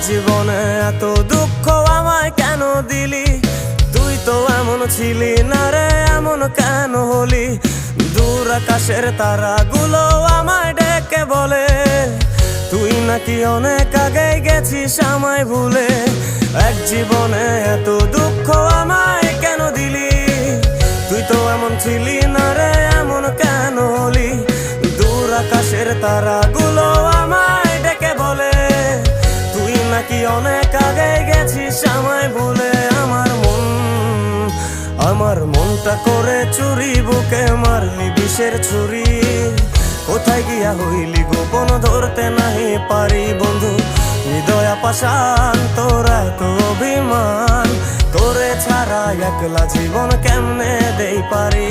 জীবনে এত দুঃখ আমায় কেন দিলি? তুই তো এমন ছিলি না রে, এমন কেন হলি? দূর আকাশের তারাগুলো আমায় ডেকে বলে তুই নাকি অনেক আগে গেছিস আমায় ভুলে। এক জীবনে এত দুঃখ আমায় কেন দিলি? তুই তো এমন ছিলি না রে, এমন কেন হলি? দূর আকাশের তারাগুলো আমায় ডেকে বলে তুই নাকি অনেক আগে গেছিস আমায় ভুলে। আমার মনটা করে চুরি, বুকে মারলি বিষের ছুরি। কোথায় গিয়া হইলি গোপন ধরতে নাহি পারি বন্ধু। হৃদয় পাষাণ তোর এত অভিমান, তোরে ছাড়া একলা জীবন কেমনে দেই পারি?